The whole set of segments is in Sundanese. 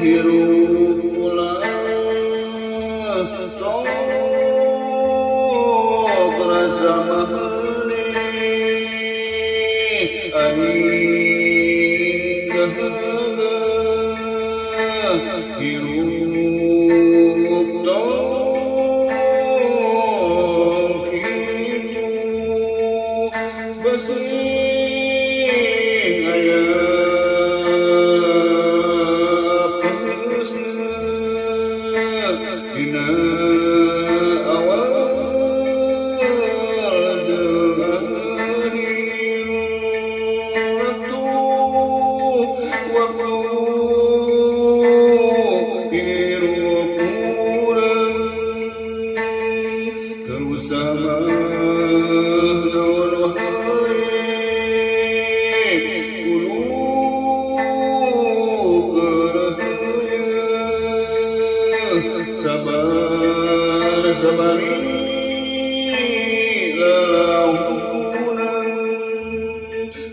hirup ulah sok rasa mahani aing gahaga hirup tong kitu basing aya dina awal jeung akhir waktu hirup urang terus sama naon wae kudu sabar sabari lalaunan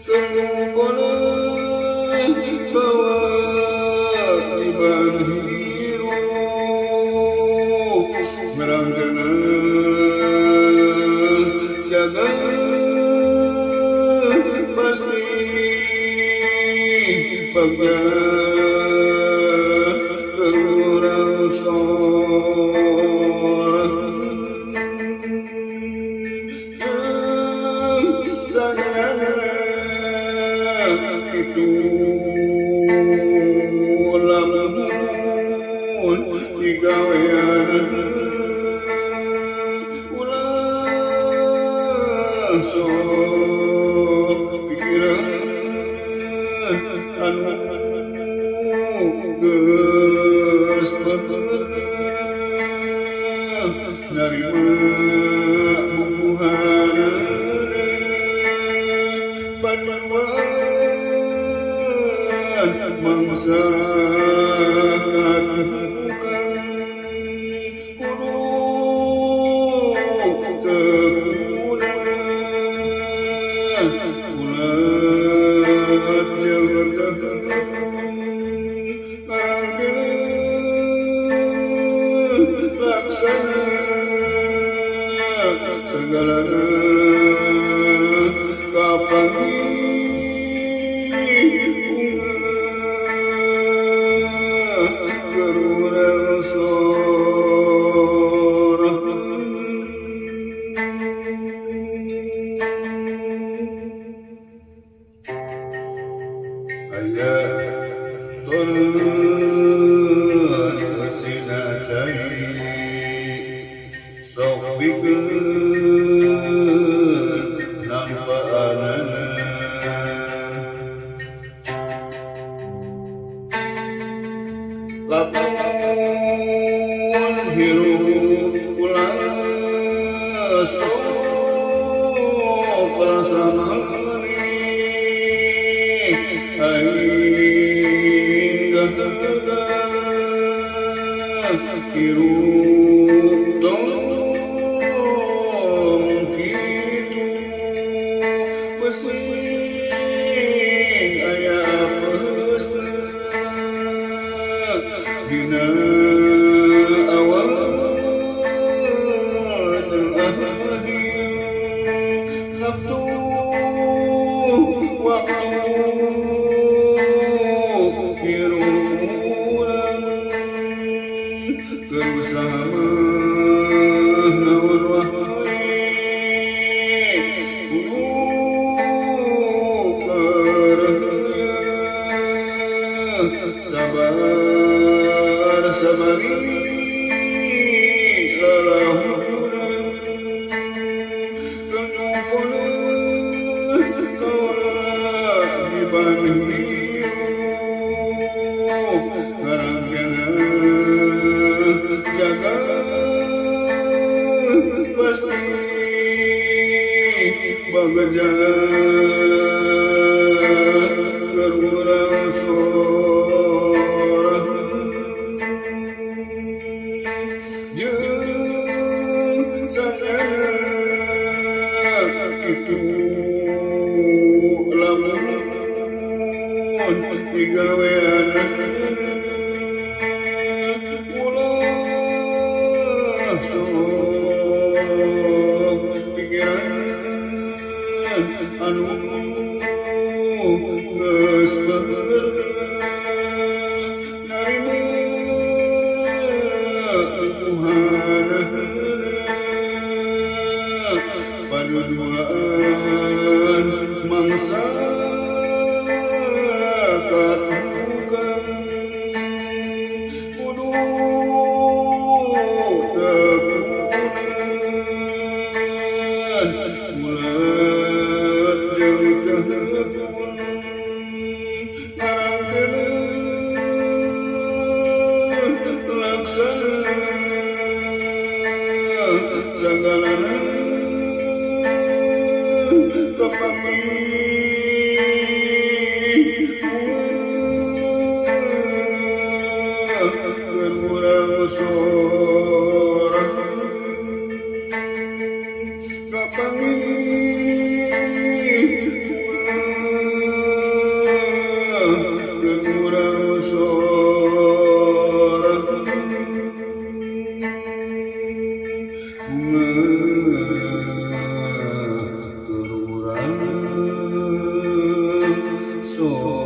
terlupanan kewajiban hirup merangkana jaga pasti pegang itu lamun digawean ulah sok pikiran anu geus beuneuh narima bubuhaneuna panuan mangsa katukan kudu tekunan ulat jeung laksana segalana turun kesina cai sok pikeun nampaanana lamun hirup ulah sok rasa mahani aing gahaga hirup tong kitu basing aya apesna dina awal jeung akhir waktu hirup urang berusaha naon wae kudu sabar sabari lalaunan terlupanan kewajiban hirup ngarangkana jaga pasti bagja berurang sorah jeung sanyana itu lamun digawean geus narima Tuhanna paduduaan mangsa katukang kudu tekunan bulat jeung kahekun ngarangkeun laksana sagalana Kurang sorang kurang sorang kurang sorang